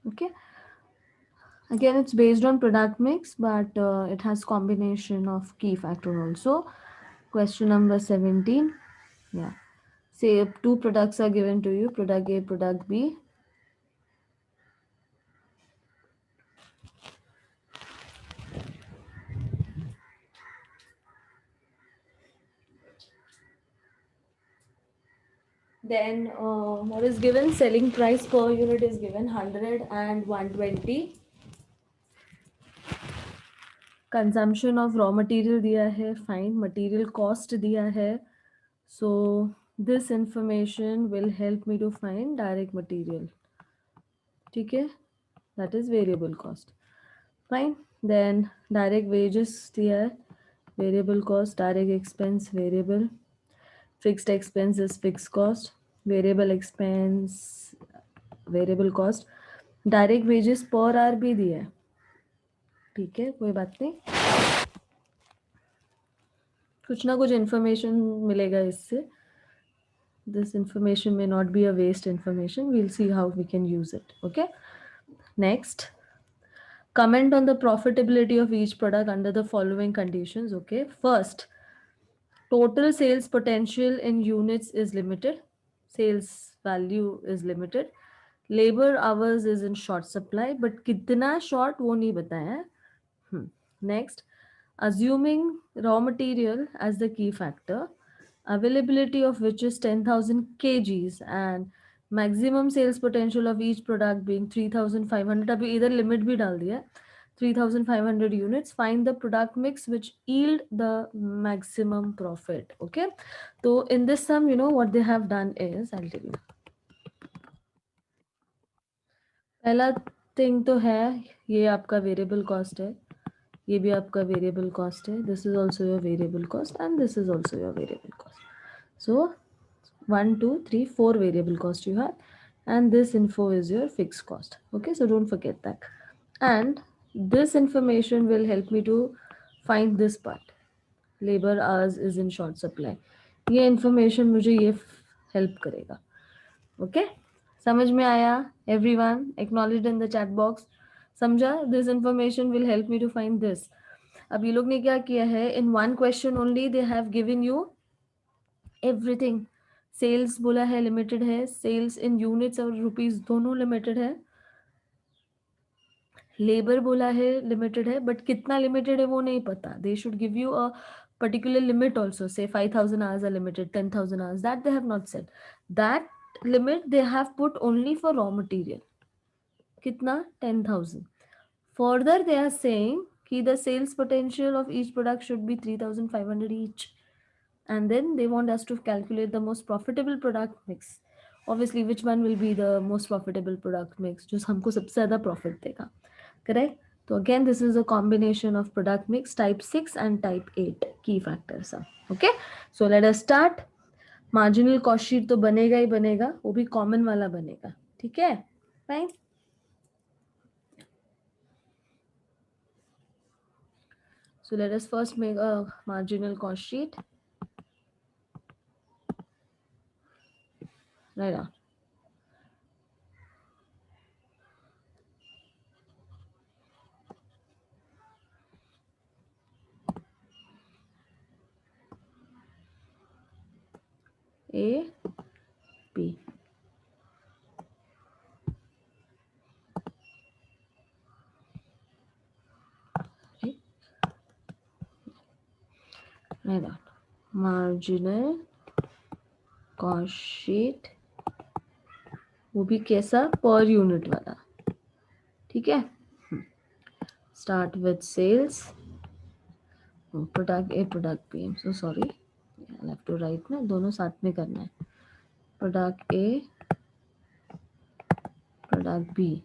Okay. Again, it's based on product mix, but it has combination of key factor also. Question number 17. Yeah. Say two products are given to you, product A, product B. Then what is given? Selling price per unit is given 100 and 120. Consumption of raw material दिया है, fine. Material cost दिया है. So this information will help me to find direct material. ठीक है? That is variable cost. Fine. Then direct wages दिया है. Variable cost, direct expense, variable. Fixed expense is fixed cost. Variable expense, variable cost. Direct wages पर our भी दिया है. ठीक है, कोई बात नहीं, कुछ ना कुछ इन्फॉर्मेशन मिलेगा इससे. This information may not be a waste information. We'll see how we can use it. Okay. Next, comment on the profitability of each product under the following conditions. Okay. First, total sales potential in units is limited. Sales value is limited. Labor hours is in short supply, but कितना short वो नहीं बताया है. Next, assuming raw material as the key factor, availability of which is 10,000 kgs and maximum sales potential of each product being 3,500. अभी इधर limit भी डाल दिया है, 3,500 units. Find the product mix which yield the maximum profit. Okay. So in this sum, you know what they have done is, I'll tell you. पहला thing तो है, ये आपका वेरिएबल कॉस्ट है, ये भी आपका वेरिएबल कॉस्ट है. This is also your variable cost and this is also your variable cost. So 1 2 3 4 variable cost you have and this info is your fixed cost. Okay, so don't forget that. And this information will help me to find this part. Labor hours is in short supply. ये information मुझे ये help करेगा. Okay, समझ में आया? Everyone acknowledged in the chat box. समझा? This information will help me to find this. अब ये लोग ने क्या किया है, in one question only they have given you everything. Sales बोला है लिमिटेड है, सेल्स इन यूनिट्स और रुपीस दोनों लिमिटेड है, लेबर बोला है लिमिटेड है, बट कितना लिमिटेड है वो नहीं पता. They should give you a particular limit also, say 5,000 hours are limited, 10,000 hours, that they have not said. That limit they have put only for raw material. कितना? 10,000. Further they are saying कि the sales potential of each product should be 3,500 each. And then they want us to calculate the most profitable product mix. Obviously, which one will be the most profitable product mix, जो हमको सबसे ज़्यादा profit देगा. Correct? So again, this is a combination of product mix type 6 and type 8 key factors. Okay, so let us start. Marginal cost sheet तो बनेगा ही बनेगा, वो भी common वाला बनेगा. ठीक है? Fine. So let us first make a marginal cost sheet. Right on. A, B. Right? Right on. Marginal cost sheet, वो भी कैसा? पर यूनिट वाला. ठीक है? Start with sales. Product A, product B. I'm so sorry. I'll have to write ना, दोनों साथ में करना है. Product A, product B.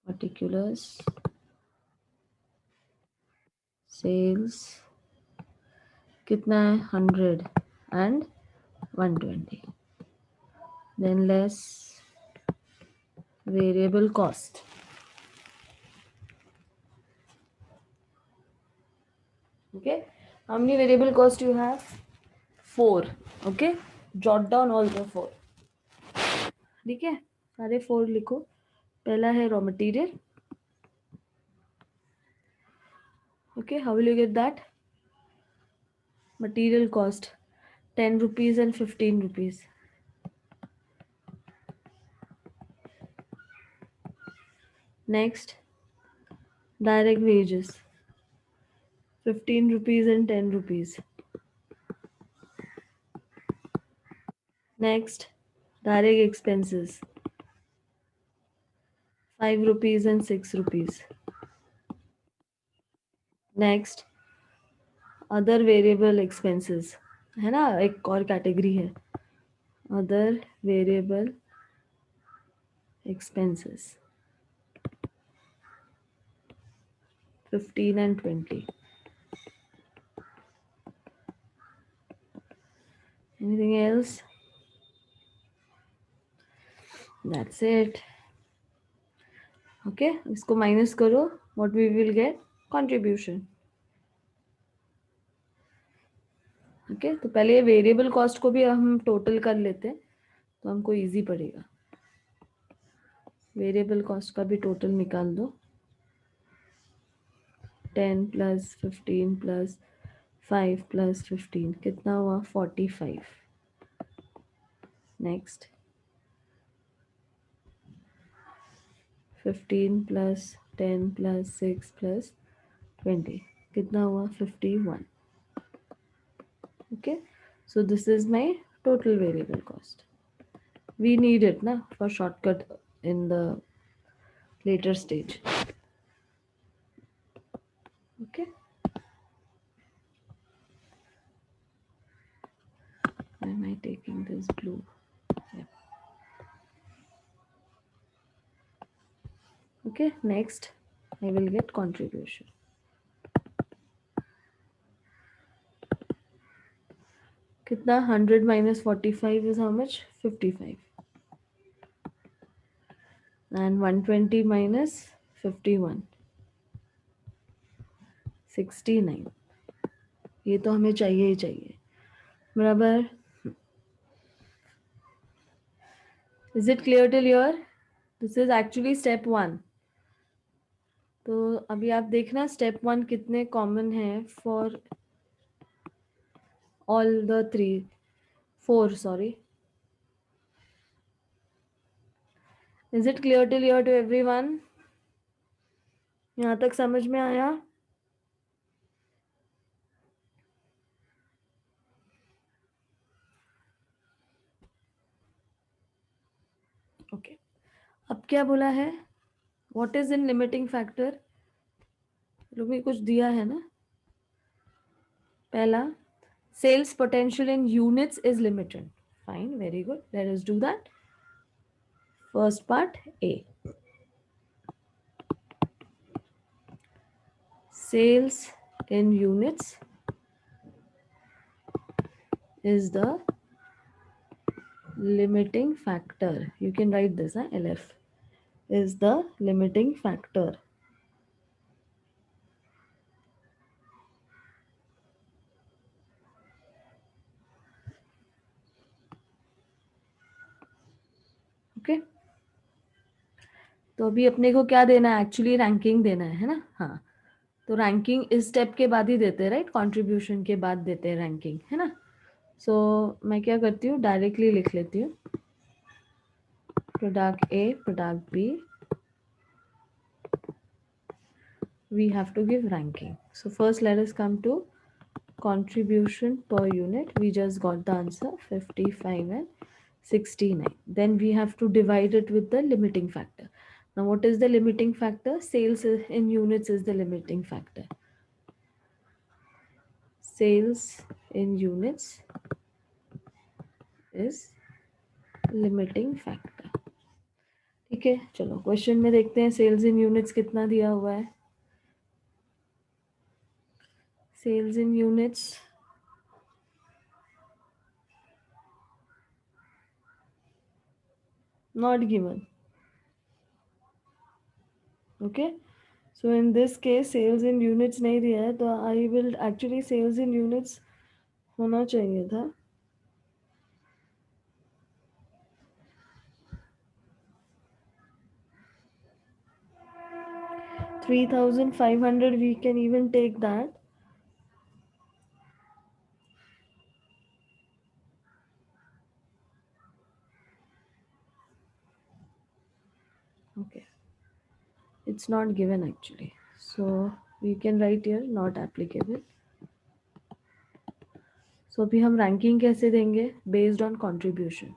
Particulars. Sales. कितना है? 100 and 120. Then less variable cost. Okay, how many variable cost you have? 4. Okay, jot down all the 4. ठीक है, सारे 4 लिखो। पहला है raw material. Okay, how will you get that? Material cost 10 rupees and 15 rupees. Next, direct wages 15 rupees and 10 rupees. Next, direct expenses 5 rupees and 6 rupees. Next, other variable expenses है ना, एक और कैटेगरी है other variable expenses 15 and 20. Anything else? That's it. Okay, इसको minus करो. What we will get? Contribution. Okay, तो पहले variable cost को भी हम टोटल कर लेते हैं तो हमको इजी पड़ेगा. वेरिएबल कॉस्ट का भी टोटल निकाल दो. 10 प्लस 15 प्लस 5 प्लस 15 कितना हुआ? 45. नेक्स्ट 15 प्लस 10 प्लस 6 प्लस 20 कितना हुआ? 51. Okay, so this is my total variable cost. We need it na for shortcut in the later stage. Okay, why am I taking this blue? Yeah. Okay, next I will get contribution. Kitna? 100 minus 45 is how much? 55. And 120 minus 51 69. ये तो हमें चाहिए ही चाहिए. बराबर. Is it clear till here? This is actually step 1. तो अभी आप देखना step 1 कितने common है for all the 4 sorry. Is it clear till here to everyone? यहाँ तक समझ में आया? ओके, अब क्या बोला है? What is in limiting factor? लोग भी कुछ दिया है ना. पहला, sales potential in units is limited. Fine, very good, let us do that. First part A, sales in units is the limiting factor. You can write this, LF is the limiting factor. Okay, तो अभी अपने को क्या देना है? Actually ranking देना है ना. हाँ, तो रैंकिंग इस स्टेप के बाद ही देते हैं, राइट? कंट्रीब्यूशन के बाद देते हैं रैंकिंग, है ना. सो मैं क्या करती हूँ, डायरेक्टली लिख लेती हूँ. Product A, product B, we have to give ranking. So first let us come to contribution per unit. We just got the answer 55 and 69. Then we have to divide it with the limiting factor. Now what is the limiting factor? Sales in units is the limiting factor. Sales in units is limiting factor. ठीक है, चलो question में देखते हैं sales in units कितना दिया हुआ है. Sales in units not given. Okay, so in this case sales in units नहीं दिया है तो I will actually sales in units होना चाहिए था. 3,500, we can even take that. Okay, it's not given actually, so we can write here not applicable. So अभी हम ranking कैसे देंगे? Based on contribution.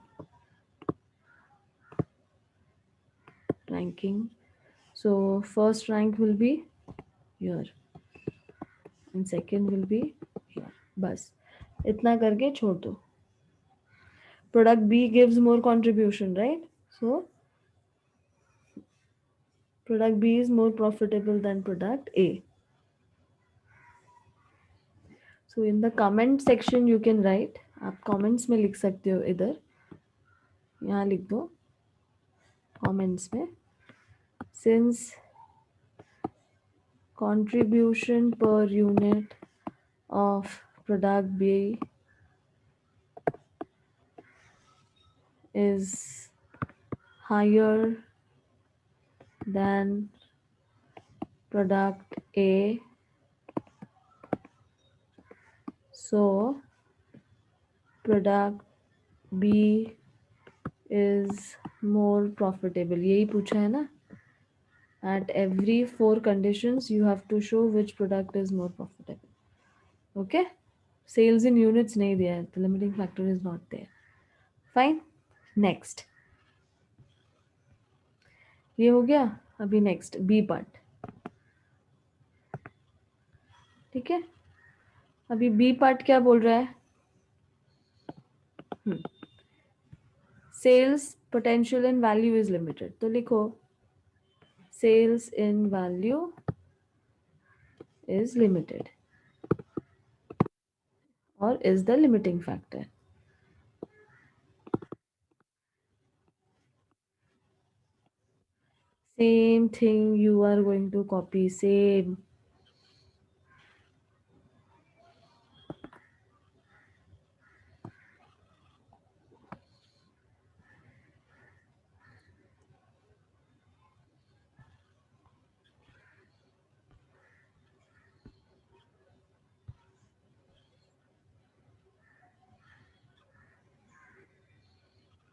Ranking. So first rank will be here and second will be here. बस इतना करके छोड़ दो. Product B gives more contribution, right? So product B is more profitable than product A. So in the comment section you can write. आप comments में लिख सकते हो इधर. यहाँ लिख दो comments में. Since contribution per unit of product B is higher than product A, so product B is more profitable. यही पूछा है ना? At every 4 conditions you have to show which product is more profitable. Okay? Sales in units नहीं दिया है, the limiting factor is not there. Fine. Next. ये हो गया. अभी next B part. ठीक है? अभी B part क्या बोल रहा है? Sales potential and value is limited. तो लिखो sales in value is limited or is the limiting factor. Same thing you are going to copy. Same.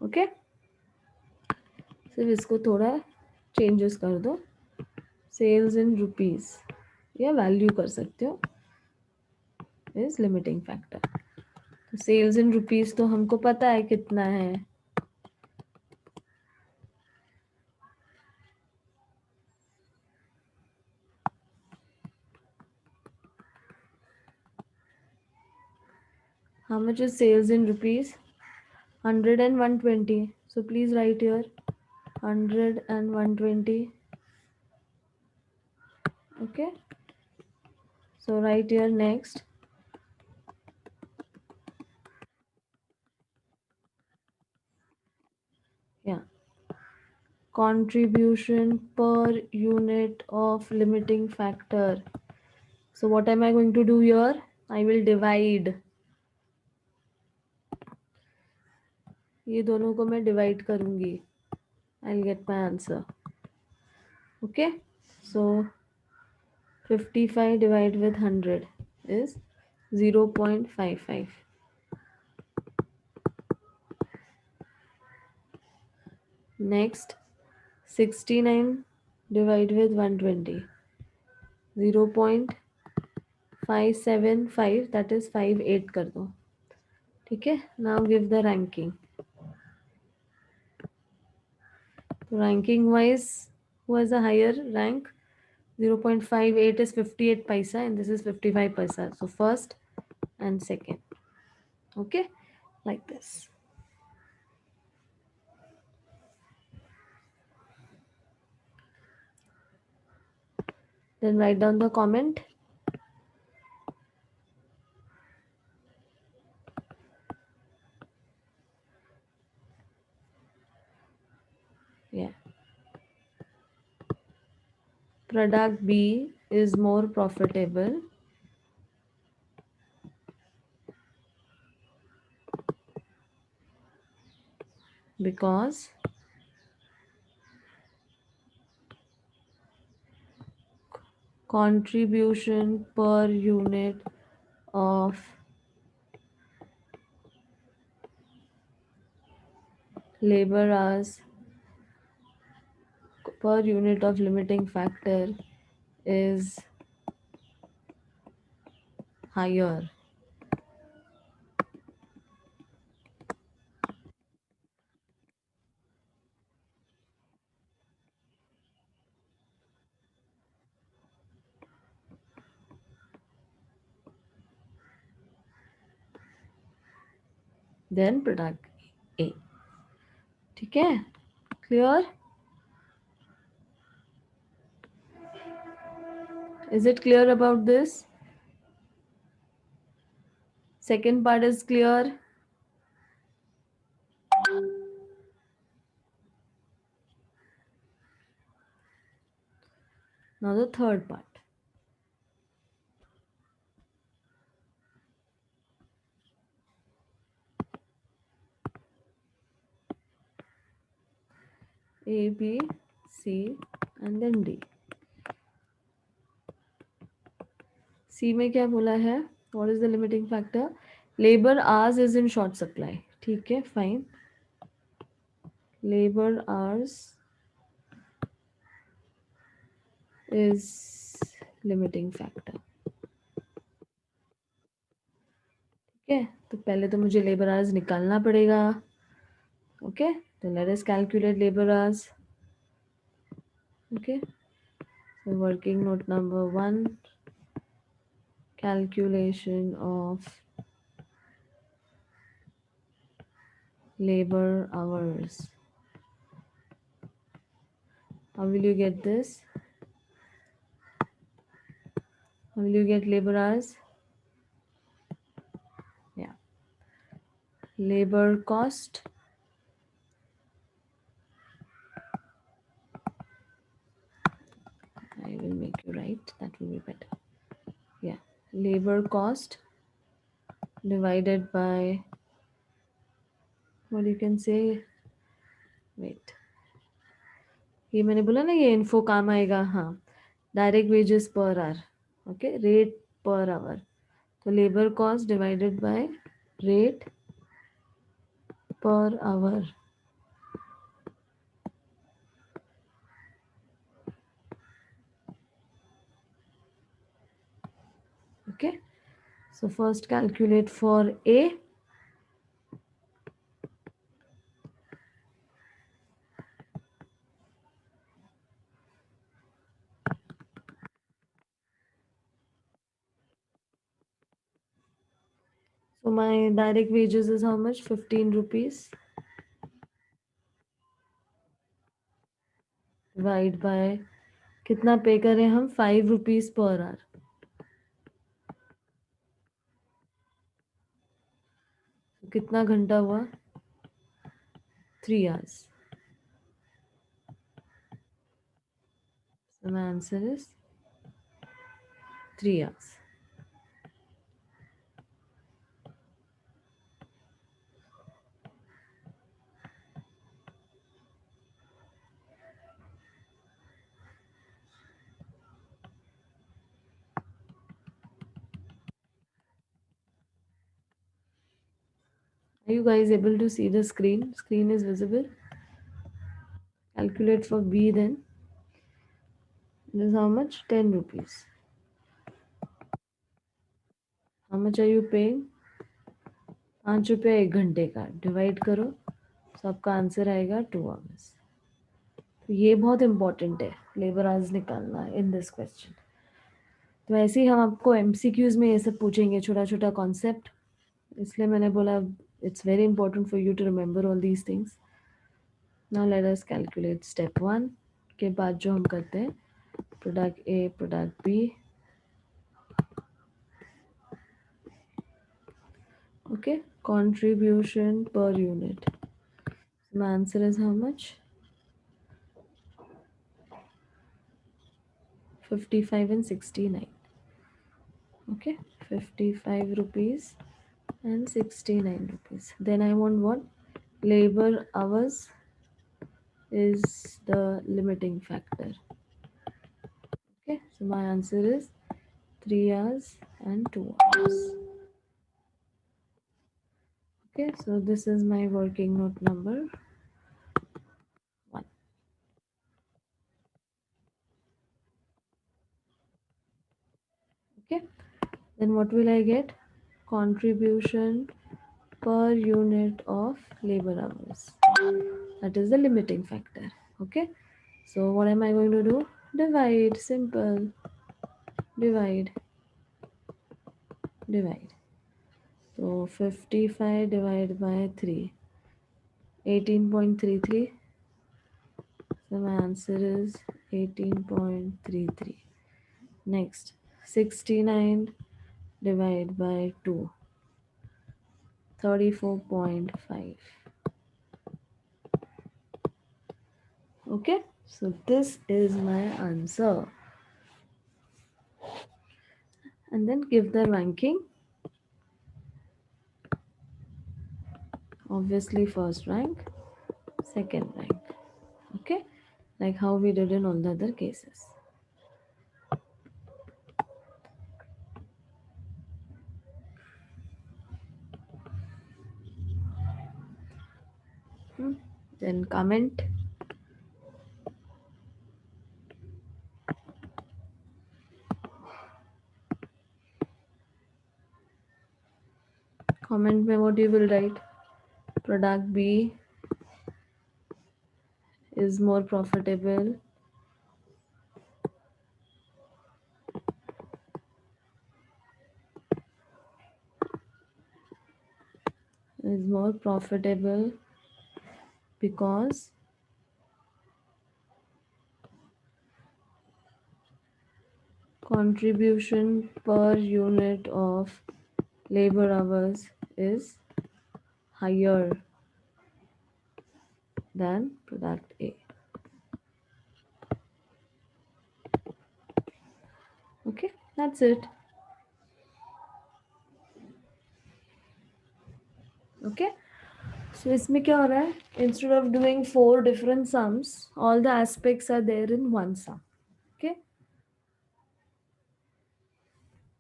Okay? सिर्फ इसको थोड़ा चेंजेस कर दो. सेल्स इन रुपीस या वैल्यू कर सकते हो. Is limiting factor. तो सेल्स इन रुपीस तो हमको पता है कितना है. How much is sales in rupees? 100 and 120. So please write here 100 and 120. Okay. So write here next. Yeah. Contribution per unit of limiting factor. So what am I going to do here? I will divide. ये दोनों को मैं divide करूँगी. I'll get my answer. Okay. So 55 divided with 100 is 0.55. Next 69 divided with 120. 0.575, that is 58 कर दो. ठीक है. Now give the ranking. Ranking wise, who has a higher rank? 0.58 is 58 paisa and this is 55 paisa. So first and second. Okay, like this. Then write down the comment. Yeah. Product B is more profitable because contribution per unit of labor hours per unit of limiting factor is higher. Then product A. ठीक है? Clear? Is it clear about this? Second part is clear. Now the third part. A, B, C and then D. C में क्या बोला है? What is the limiting factor? Labor hours is in short supply. ठीक है, fine. Labor hours is limiting factor. ठीक है, तो पहले तो मुझे labor hours निकालना पड़ेगा. Okay, तो let us calculate labor hours. Okay, so working note number 1, calculation of labor hours. How will you get this? How will you get labor hours? Yeah. Labor cost I will make you write, that will be better. Yeah. Labor cost divided by, what you can say, wait. ये मैंने बोला ना ये info काम आएगा. हाँ, direct wages पर hour. Okay, rate पर आवर. तो labour cost divided by rate per hour. Okay, so first calculate for A. So my direct wages is how much? 15 rupees. Divide by कितना पे करें हम? 5 rupees per hour. कितना घंटा हुआ? 3 hours. So my answer is 3 hours. Are you guys able to see the screen? Screen is visible. Calculate for B then. This is how much? 10 rupees. How much are you paying? 5 रुपया 1 घंटे का. Divide करो, तो आपका answer आएगा 2 hours. तो ये बहुत इंपॉर्टेंट है, लेबर आवर्स निकालना इन दिस क्वेश्चन. तो ऐसे ही हम आपको एमसीक्यूज में ये सब पूछेंगे, छोटा छोटा कॉन्सेप्ट. इसलिए मैंने बोला it's very important for you to remember all these things. Now let us calculate step 1 के बाद जो हम करते हैं product A, product B. Okay, contribution per unit. So my answer is how much? 55 and 69. Okay, 55 rupees and 69 rupees. Then I want what? Labor hours is the limiting factor. Okay, so my answer is 3 hours and 2 hours. Okay, so this is my working note number 1. Okay, then what will I get? Contribution per unit of labor hours. That is the limiting factor. Okay, so what am I going to do? Divide, simple. Divide, divide. So 55 divided by 3, 18.33. So my answer is 18.33. Next, 69 divided by 2, 34.5. Okay, so this is my answer. And then give the ranking. Obviously, first rank, second rank. Okay, like how we did in all the other cases. Then comment. Comment में what you will write. Product B is more profitable. Is more profitable because contribution per unit of labor hours is higher than product A. Okay, that's it. Okay, so इसमें क्या हो रहा है? Instead of doing 4 different sums, all the aspects are there in one sum. Okay,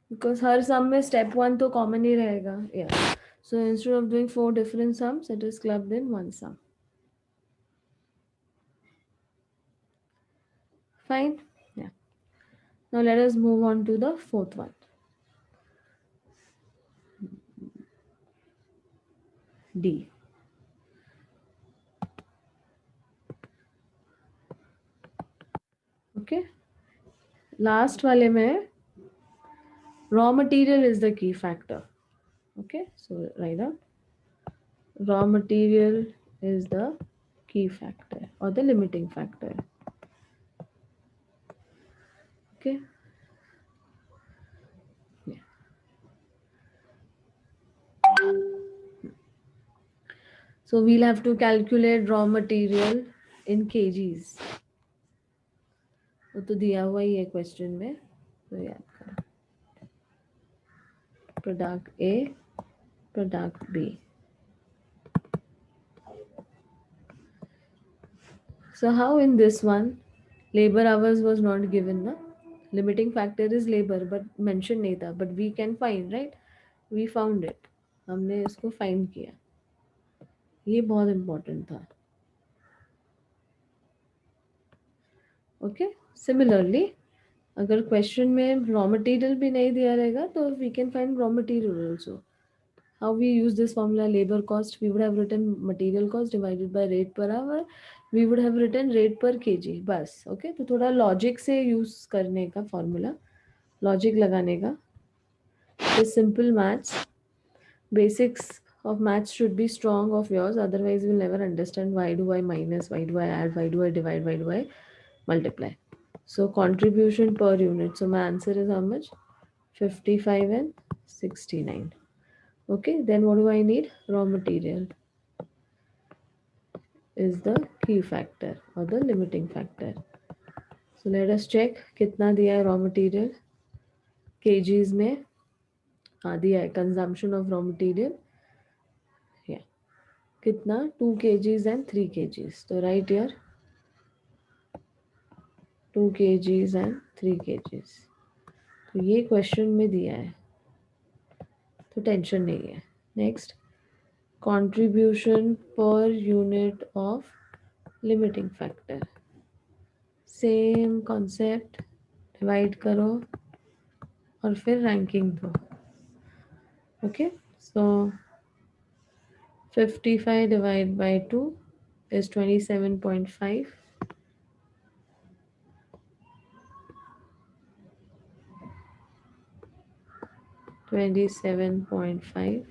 because her sum में step 1 तो common ही रहेगा. Yeah. So instead of doing 4 different sums, it is clubbed in one sum. Fine. Yeah. Now let us move on to the fourth one. D. Okay. Last वाले में raw material is the key factor. Okay. So write down. Raw material is the key factor or the limiting factor. Okay. Yeah. So we'll have to calculate raw material in kgs. वो तो दिया हुआ ही है question में, तो याद करो. Product A, product B. So how in this one, labor hours was not given, na? Limiting factor is labor, but mention नहीं था. But we can find, right? We found it. हमने इसको find किया. ये बहुत important था. Okay. Similarly, अगर question में raw material भी नहीं दिया रहेगा, तो we can find raw material also. How we use this formula? Labor cost, we would have written material cost divided by rate per hour. We would have written rate per kg. बस. Okay. तो थोड़ा logic से use करने का formula. Logic लगाने का. The simple maths. Basics of maths should be strong of yours. Otherwise, you will never understand why do I minus, why do I add, why do I divide, why do I multiply. So contribution per unit. So my answer is how much? 55 and 69. Okay, then what do I need? Raw material is the key factor or the limiting factor. So let us check कितना दिया है raw material kgs में. हाँ दिया है consumption of raw material. Yeah. कितना 2 kgs and 3 kgs. So right here 2 kgs and 3 kgs। तो ये क्वेश्चन में दिया है, तो टेंशन नहीं है। Next, contribution per unit of limiting factor, same concept, divide करो और फिर रैंकिंग दो। Okay, so 55 divided by 2 is 27.5. 27.5.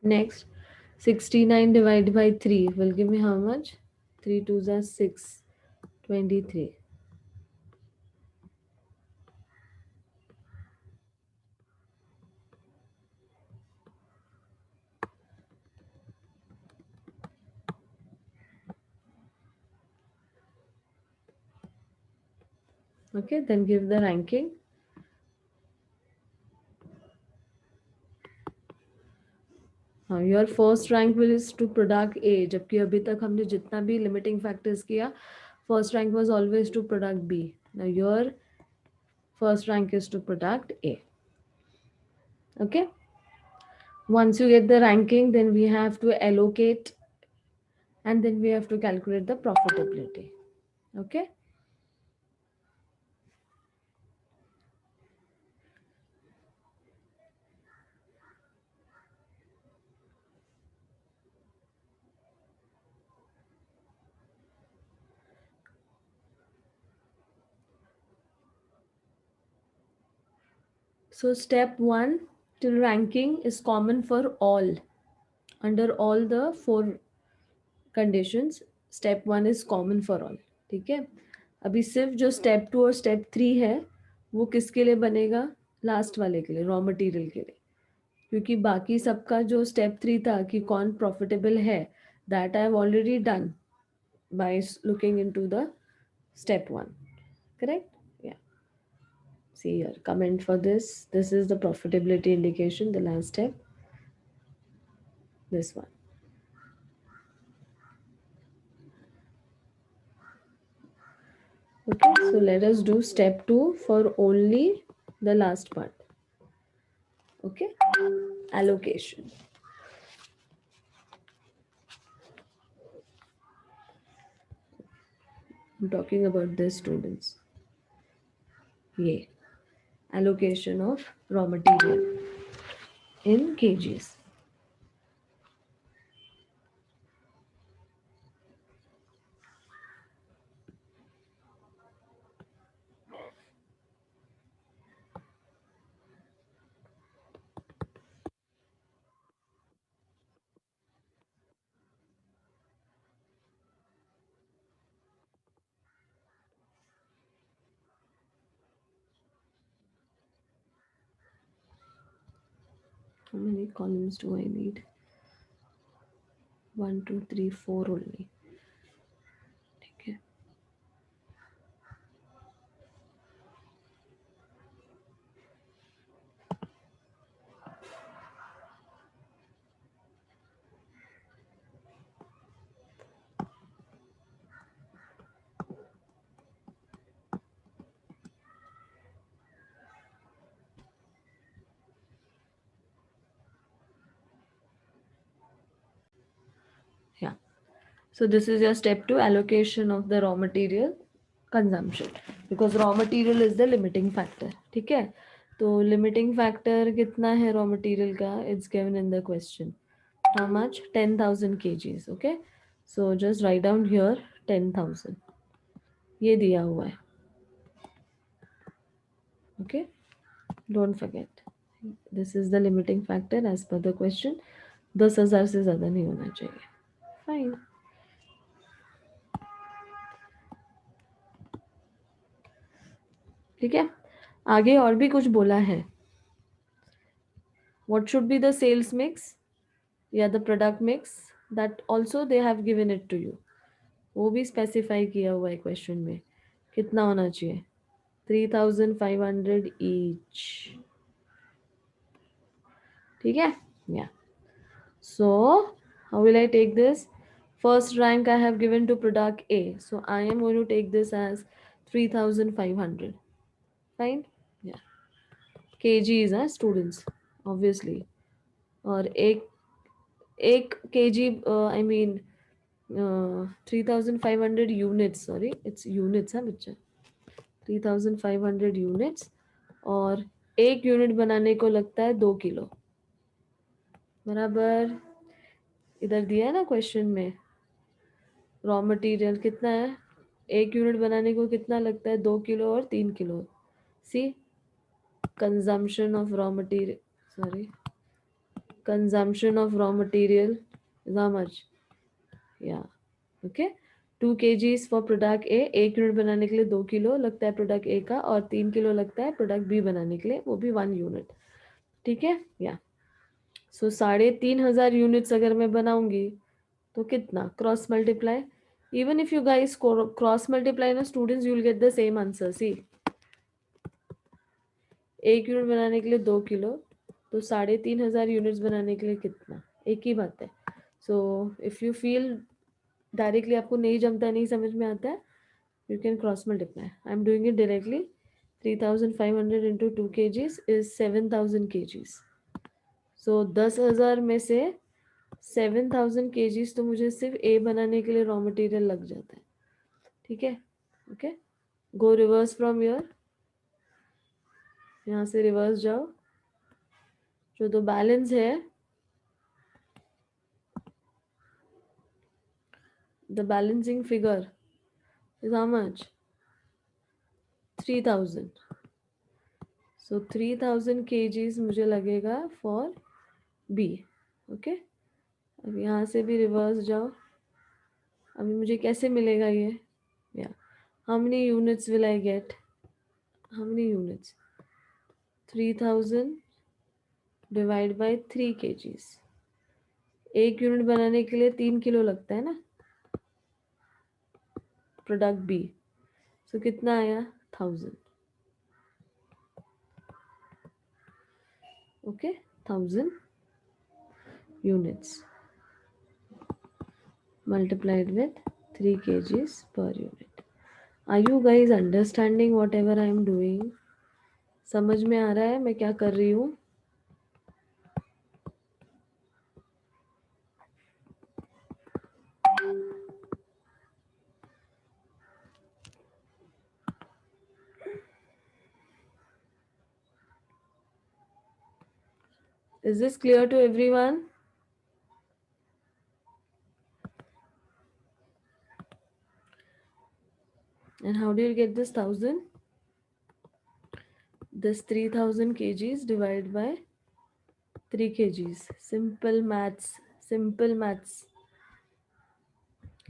Next, 69 divided by 3 will give me how much? 3 2s are 6, 23. Okay, then give the ranking. Your first rank will is to product A, जबकि अभी तक हमने जितना भी limiting factors किया, first rank was always to product B. Now your first rank is to product A. Okay, once you get the ranking, then we have to allocate and then we have to calculate the profitability. Okay, so step 1 till ranking is common for all, under all the 4 conditions step 1 is common for all. ठीक है, अभी सिर्फ जो step 2 और step 3 है वो किसके लिए बनेगा? लास्ट वाले के लिए, रॉ मटेरियल के लिए, क्योंकि बाकी सबका जो स्टेप 3 था कि कौन प्रॉफिटेबल है, that I have already done by looking into the step 1. Correct? Yeah. See here, comment for this. This is the profitability indication, the last step. This one. Okay, so let us do step 2 for only the last part. Okay, allocation. I'm talking about this, students. Yeah, allocation of raw material in kgs. How many columns do I need? 1 2 3 4 only. Okay. Yeah. So this is your step 2, allocation of the raw material consumption, because raw material is the limiting factor. ठीक है, तो limiting factor कितना है raw material का? It's given in the question. How much? 10,000 kgs. Okay, so just write down here 10,000. ये दिया हुआ है. Okay, don't forget. This is the limiting factor as per the question. 10,000 से ज़्यादा नहीं होना चाहिए. Fine. ठीक है, आगे और भी कुछ बोला है? What should be the sales mix? या the product mix? That also they have given it to you. वो भी स्पेसिफाई किया हुआ है क्वेश्चन में, कितना होना चाहिए, 3,500 ईच. ठीक है. या so how will I take this? First rank I have given to product A, so I am going to take this as 3,500. Fine. Yeah. kgs है students obviously. और एक kg I mean 3,500 units, sorry it's units है बच्चा, 3,500 units. और एक unit बनाने को लगता है 2 किलो. बराबर. इधर दिया है ना क्वेश्चन में, रॉ मटेरियल कितना है, एक यूनिट बनाने को कितना लगता है, 2 किलो और 3 kilo. See consumption of raw material, sorry consumption of raw material is how much. या okay. 2 kgs for product A, एक यूनिट बनाने के लिए 2 किलो लगता है प्रोडक्ट ए का, और 3 किलो लगता है प्रोडक्ट बी बनाने के लिए, वो भी 1 यूनिट. ठीक है. या सो 3,500 यूनिट्स अगर मैं बनाऊंगी तो कितना, cross multiply. Even if you guys cross multiply ना students, you will get the same answer. See एक यूनिट बनाने के लिए 2 किलो, तो 3,500 यूनिट्स बनाने के लिए कितना, एक ही बात है. So if you feel directly आपको नहीं जमता है, नहीं समझ में आता है, you can cross multiply. I'm doing it directly. 3,500 into 2 kgs is 7,000 kgs. So 10,000 में से 7,000 kgs तो मुझे सिर्फ A बनाने के लिए रॉ मटेरियल लग जाता है. ठीक है. Okay. Go reverse from year, यहाँ से रिवर्स जाओ. जो तो बैलेंस है, the balancing figure is how much, 3,000. So 3,000 kgs मुझे लगेगा फॉर B. ओके. अब यहाँ से भी रिवर्स जाओ. अभी मुझे कैसे मिलेगा ये, या how many units will I get, how many units, 3,000 divide by 3 kgs. एक यूनिट बनाने के लिए 3 किलो लगता है ना प्रोडक्ट बी. सो कितना आया, 1,000. Okay. 1,000 units multiplied with 3 kgs per unit. Are you guys understanding whatever I am doing? समझ में आ रहा है मैं क्या कर रही हूँ? Is this clear to everyone? And how do you get this 1,000? This 3,000 kgs divided by 3 kgs. Simple maths. Simple maths.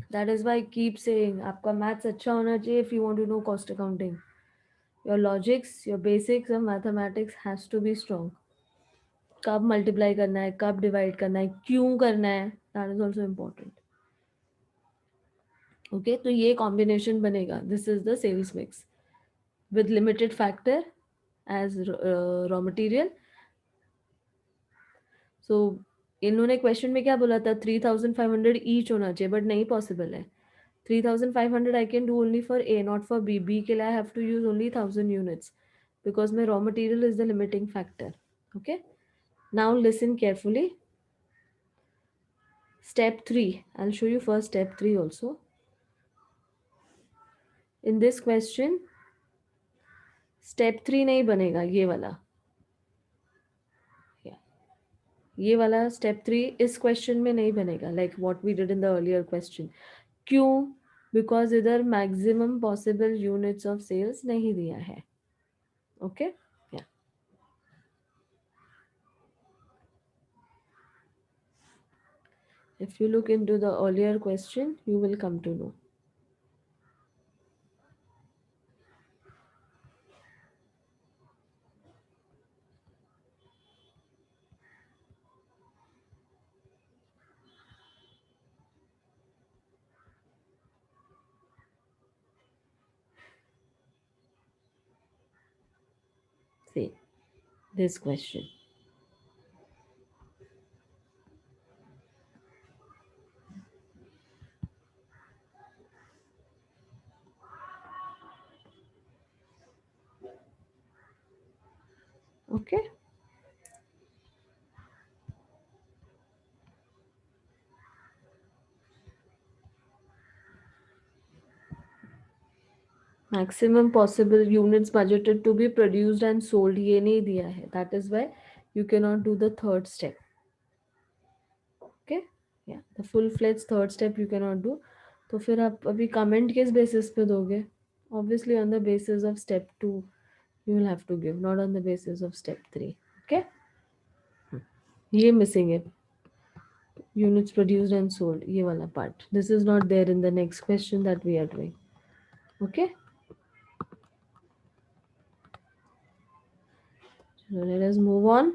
That is why I keep saying आपका maths अच्छा होना चाहिए if you want to know cost accounting. Your logics, your basics of mathematics has to be strong. कब multiply करना है, कब divide करना है, क्यों करना है, that is also important. Okay, तो ये combination बनेगा. This is the sales mix with limited factor as raw material. So इन्होंने क्वेश्चन में क्या बोला था, 3,500 ईच होना चाहिए, बट नहीं पॉसिबल है. 3,500 I can do only for A, not for B. B के लिए I have to use only 1,000 units because my raw material is the limiting factor. Okay. Now listen carefully. Step 3. I'll show you first step 3 also. In this question, step 3 नहीं बनेगा, ये वाला. ये वाला step 3 इस question में नहीं बनेगा, like what we did in the earlier question. क्यों? बिकॉज इधर maximum possible units of sales नहीं दिया है. Okay. If you look into the earlier question, you will come to know. See this question. Okay. Maximum possible units budgeted to be produced and sold, ये नहीं दिया है. That is why you cannot do the third step. Okay. Yeah, the full fledged third step you cannot do. तो फिर आप अभी comment किस basis पे दोगे? Obviously on the basis of step 2 you will have to give, not on the basis of step 3. Okay. ये missing है. Units produced and sold, ये वाला part. This is not there in the next question that we are doing. Okay. So let us move on.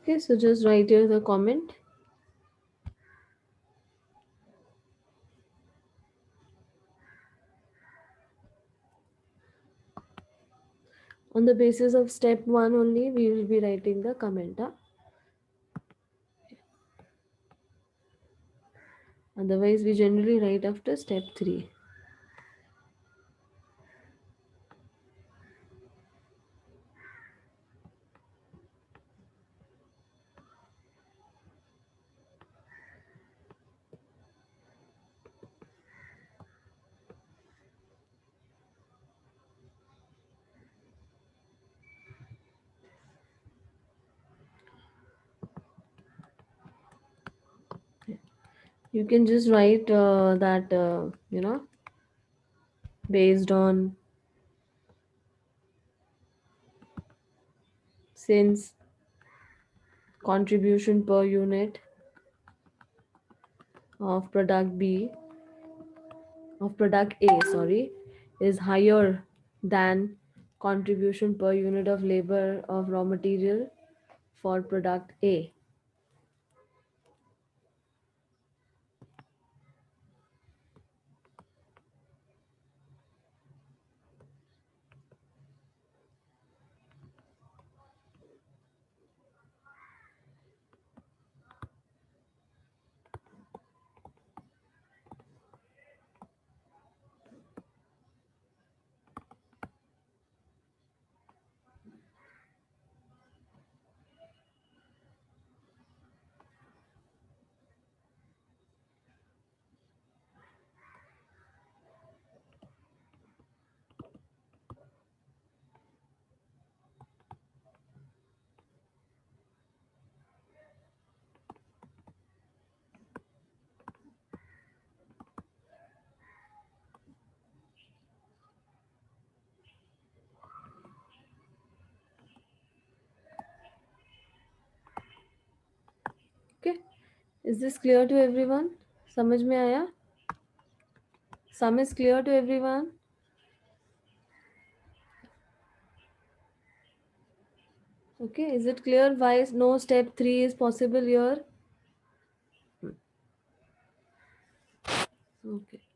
Okay, so just write here the comment. On the basis of step 1 only, we will be writing the comment. Otherwise, we generally write after step 3. You can just write that, based on, since contribution per unit of product B, of product A, sorry, is higher than contribution per unit of labor of raw material for product A. Okay, is this clear to everyone? समझ में आया? Sum is clear to everyone? Okay, is it clear why no step 3 is possible here? Okay.